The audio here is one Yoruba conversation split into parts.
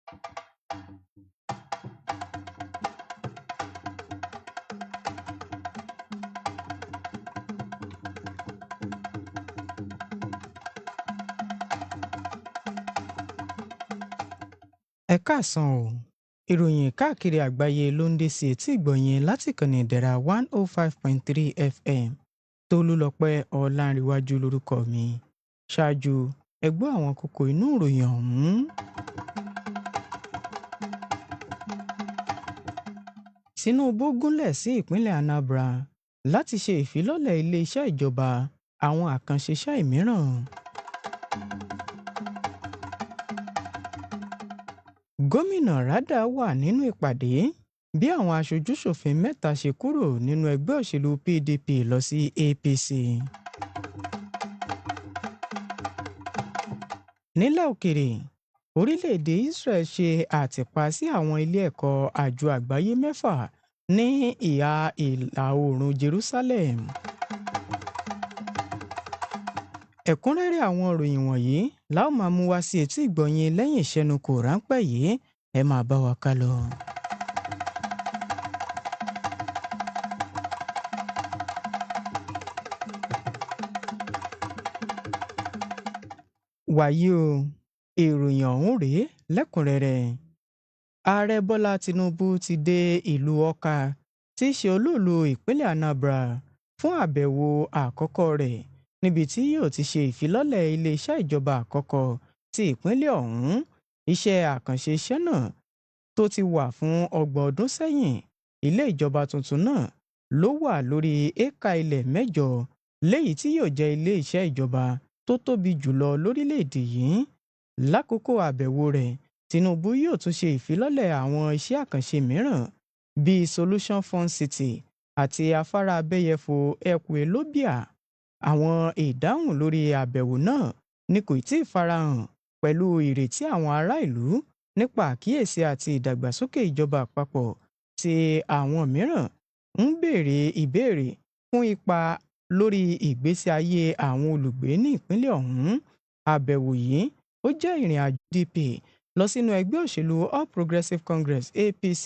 Ẹ káàsán o. Ìròyìn káàkiri àgbáyé ló ń dé sí etí ìgbọ̀nyẹn láti ìkànnì ìdẹ̀ra 105.3 FM. Tolúlọpẹ́ Ọlánrewájú lórúkọ mi. Ṣáájú ẹ gbọ́ àwọn kókó inú ìròyìn ọ̀hún. Tinubu gúnlẹ̀ sí ìpínlẹ̀ Anambra láti ṣe ìfilọ́lẹ̀ ilé-iṣẹ́ ìjọba àwọn àkànṣe iṣẹ́ mìíràn. Gómìnà Rada wà nínú ìpàdé bí àwọn aṣojú-ṣòfin mẹ́ta ṣe kúrò nínú ẹgbẹ́ òṣèlú PDP lọ sí APC. Nílẹ̀ òkèrè, orílẹ̀-èdè Israel ṣe àtìpà sí àwọn ilé ẹ̀kọ́ àjọ àgbáyé 6 ní ìhà ìlà-oòrùn Jerusalem. Ẹ̀kúnrẹ́rẹ́ àwọn ìròyìn wọ̀nyí la ó máa mú wá sí etí ìgbọ̀nyẹn lẹ́yìn ìṣẹ́nukò ráńpẹ́ yìí. Ẹ máa bá wa ká lọ. Wàyí o, ìròyìn ọ̀hún rèé lẹ́kùnrẹ́rẹ́. Ààrẹ Bọ́lá Tinubu ti dé ìlú Awka tí í ṣe olú-ìlú ìpínlẹ̀ Anambra fún àbẹ̀wò àkọ́kọ́ rẹ̀ níbi tí yóò ti ṣe ìfilọ́lẹ̀ ilé-iṣẹ́ ìjọba àkọ́kọ́ ti ìpínlẹ̀ ọ̀hún. Iṣẹ́ àkànṣe iṣẹ́ náà tó ti wà fún 30 ọdún sẹ́yìn. Ilé ìjọba tuntun náà ló wà lórí éékà ilẹ̀ 8 léyìí tí yóò jẹ́ ilé-iṣẹ́ ìjọba tó tóbi jùlọ lórílẹ̀‐èdè yìí. Lákòókò àbẹ̀wò rẹ̀, Tinubu yóò tún ṣe ìfilọ́lẹ̀ àwọn iṣẹ́ àkànṣe mìíràn bíi Solution Fund City àti afárá abẹ́yẹfò Ekwulobia. Àwọn ìdáhùn lórí àbẹ̀wò náà ni kò tíì farahàn pẹ̀lú ìrètí àwọn ará ìlú nípa àkíyèsí àti ìdàgbàsókè ìjọba àpapọ̀ tí àwọn mìíràn ń béèrè ìbéèrè fún ipa lórí ìgbésí ayé àwọn olùgbé ní ìpínlẹ̀ ọ̀hún. Àbẹ̀wò yìí ó jẹ́ ìrìn àjò PDP lọ sínú ẹgbẹ́ òṣèlú All Progressives Congress APC.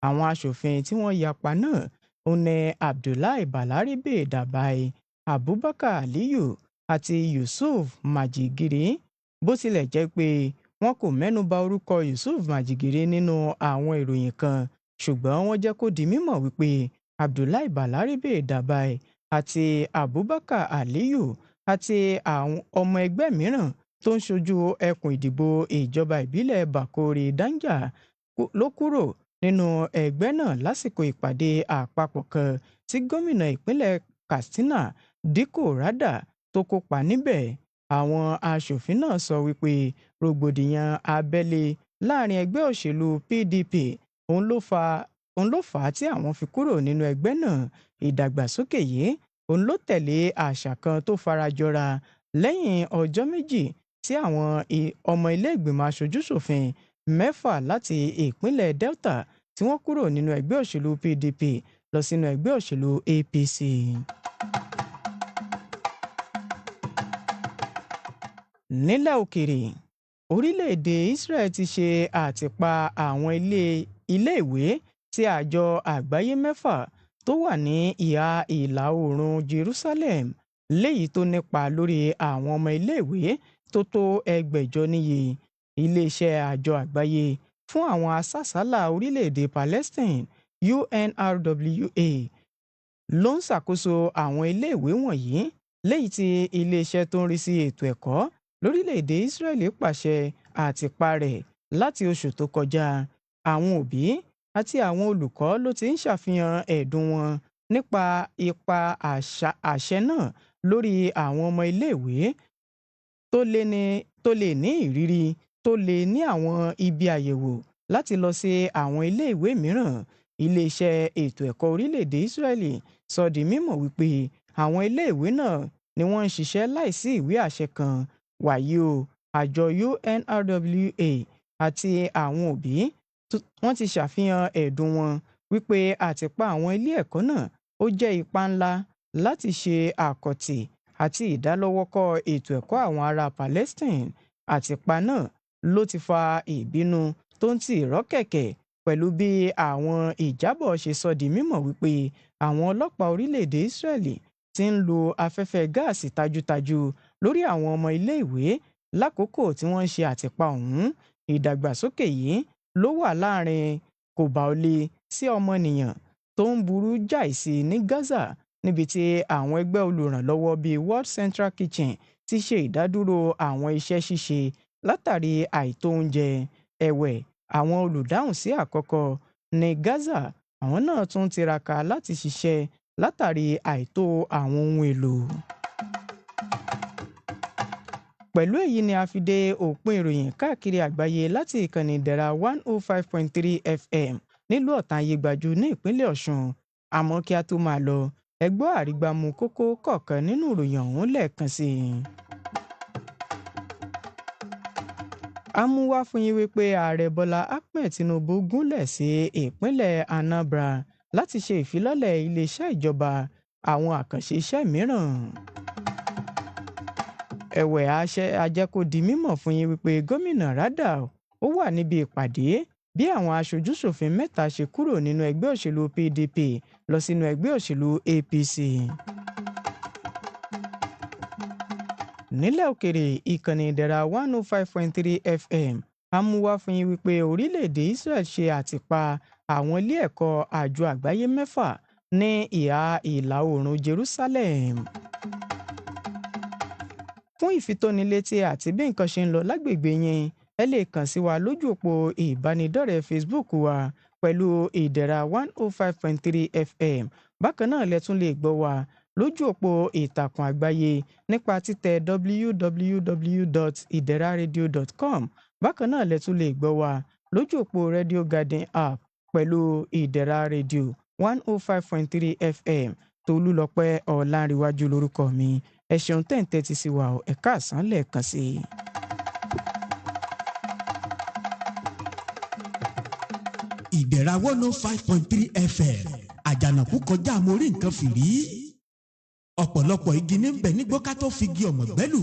Àwọn aṣòfin tí wọ́n yapa náà ó ní Abdullahi Balarabe Dabai, Abubakar Aliyu àti Yusuf Majigiri. Bó tilẹ̀ jẹ́ pé wọn kò mẹ́nuba orúkọ Yusuf Majigiri nínú àwọn ìròyìn kan, ṣùgbọ́n wọ́n jẹ́ kó di mímọ̀ wípé Abdullahi Balarabe Dabai àti Abubakar Aliyu àti àwọn ọmọ ẹgbẹ́ mìíràn tó ń ṣojú ẹkùn ìdìbò ìjọba ìbílẹ̀ Bakori Danja ló kúrò nínú ẹgbẹ́ náà lásìkò ìpàdé àpapọ̀ kan tí gómìnà ìpínlẹ̀ Katsina Dikko Rada tó kópa níbẹ̀. Àwọn aṣòfin náà sọ wípé rògbòdìyàn abẹ́lé láàrin ẹgbẹ́ òṣèlú PDP òun ló fà á tí àwọn fi kúrò nínú ẹgbẹ́ náà. Ìdàgbàsókè yìí òun ló tẹ̀lé àṣà kan tó farajọra lẹ́yìn ọjọ́ méjì tí àwọn ọmọ ilé ìgbìmọ̀ aṣojú-ṣòfin 6 láti ìpínlẹ̀ Delta tí wọ́n kúrò nínú ẹgbẹ́ òṣèlú PDP lọ sínú ẹgbẹ́ òṣèlú APC. Nílẹ̀ òkèrè, orílẹ̀-èdè Israel ti ṣe àtìpà àwọn ilé-ìwé tí àjọ àgbáyé 6 tó wà ní ìhà ìlà-oòrùn Jerusalem, léyìí tó nípa lórí àwọn ọmọ iléèwé tó tó 1,600 níye. Iléeṣẹ́ àjọ àgbáyé fún àwọn asásàálà orílẹ̀-èdè Palestine UNRWA ló ń ṣàkóso àwọn iléèwé wọ̀nyí, léyìí tí iléeṣẹ́ tó ń rí sí ètò ẹ̀kọ́ lórílẹ̀-èdè Israel pàṣẹ àtìpà rẹ̀ láti oṣù tó kọjá. Àwọn òbí àti àwọn olùkọ́ ló ti ń ṣàfihàn ẹ̀dùn wọn nípa ipa àṣẹ náà lórí àwọn ọmọ iléèwé tó lè ní ìrírí tó lè ní àwọn ibi àyẹ̀wò láti lọ sí àwọn iléèwé mìíràn. Iléeṣẹ́ ètò ẹ̀kọ́ orílẹ̀-èdè Israeli sọ di mímọ̀ wípé àwọn iléèwé náà ni wọ́n ń ṣiṣẹ́ láìsí ìwé àṣẹ kan. Wàyí o, àjọ UNRWA àti àwọn òbí wọ́n ti ṣàfihàn ẹ̀dùn wọn wípé àtìpà àwọn ilé ẹ̀kọ́ náà ó jẹ́ ipa ńlá láti ṣe àkọ̀tì àti ìdálọ́wọ́kọ ètò ẹ̀kọ́ àwọn ará Palestine. Àtìpà náà ló ti fa ìbínú tó ń tì rọ́kẹ̀kẹ̀ pẹ̀lú bí àwọn ìjábọ̀ ṣe sọ di mímọ̀ wípé àwọn ọlọ́pàá orílẹ̀-èdè Ísírẹ́lì ti ń lo afẹ́fẹ́ gáàsì tajútajú lórí àwọn ọmọ ilé-ìwé lákòókò tí wọ́n ń ṣe àtìpa ọ̀hún. Ìdàgbàsókè yìí ló wà láàrin kòbáolé sí ọmọnìyàn tó ń burú jáì sí ní Gaza, níbi tí àwọn ẹgbẹ́ olùrànlọ́wọ́ bíi World Central Kitchen ti ṣe ìdádúró àwọn iṣẹ́ ṣíṣe látàrí àìtó oúnjẹ. Ẹ̀wẹ̀, àwọn olùdáhùn sí àkọ́kọ́ ní Gaza àwọn náà tún tiraka láti ṣiṣẹ́ látàrí àìtó àwọn ohun èlò. Pẹ̀lú èyí ni a fi dé òpin ìròyìn káàkiri àgbáyé láti ìkànnì Ìdẹ̀ra 105.3 FM nílùú Ọ̀tàn-Ayégbàjú ní ìpínlẹ̀ Ọ̀ṣun. Àmọ́ kí a tó máa lọ, ẹ gbọ́ àrígbámú kókó kọ̀ọ̀kan nínú ìròyìn ọ̀hún lẹ́ẹ̀kan sí i. A mú wá fún yín wípé ààrẹ Bọ́lá Ahmed Tinubu gúnlẹ̀ sí ìpínlẹ̀ Anambra láti ṣe ìfilọ́lẹ̀ iléeṣẹ́ ìjọba àwọn àkànṣe iṣẹ́ mìíràn. Ẹ̀wẹ̀, a jẹ́ kó di mímọ̀ fún yín wípé gómìnà Radal ó wà níbi ìpàdé bí àwọn aṣojú-ṣòfin mẹ́ta ṣe kúrò nínú ẹgbẹ́ òṣèlú PDP lọ sínú ẹgbẹ́ òṣèlú APC. Nílẹ̀ òkèrè, ìkànnì Ìdẹ̀ra 105.3 FM a mú wá fún yín wípé orílẹ̀-èdè Israel ṣe àtìpa àwọn ilé ẹ̀kọ́ àjọ àgbáyé 6 ní ìhà ìlà oòrùn Jerusalem. Fún ìfitónilétí àti bí nǹkan ṣe ń lọ lágbègbè yẹn, ẹ lè kàn sí wa lójú òpó ìbánidọ́rẹ̀ẹ́ Facebook wa pẹ̀lú Ìdẹ̀ra 105.3 FM. Bákan náà lẹ tún lè gbọ́ wa lójú òpó ìtàkùn àgbáyé nípa títẹ̀ www.ideraradio.com. Bákan náà lẹ tún lè gbọ́ wa lójú òpó Radio Garden app pẹ̀lú Ìdẹ̀ra Radio 105.3 FM. Tolúlọpẹ́ Ọlánrewájú lórúkọ mi. Ẹ ṣeun tẹ́ ń tẹ́tí sí wa, ẹ káàsán lẹ́ẹ̀kan sí i. Ìdẹ̀ra 105.3 FM àjànàkú kọjá mo rí nǹkan fìrí. Ọ̀pọ̀lọpọ̀ igi ní ń bẹ nígbó ká tó fi igi ọ̀mọ̀ gbẹ́lù.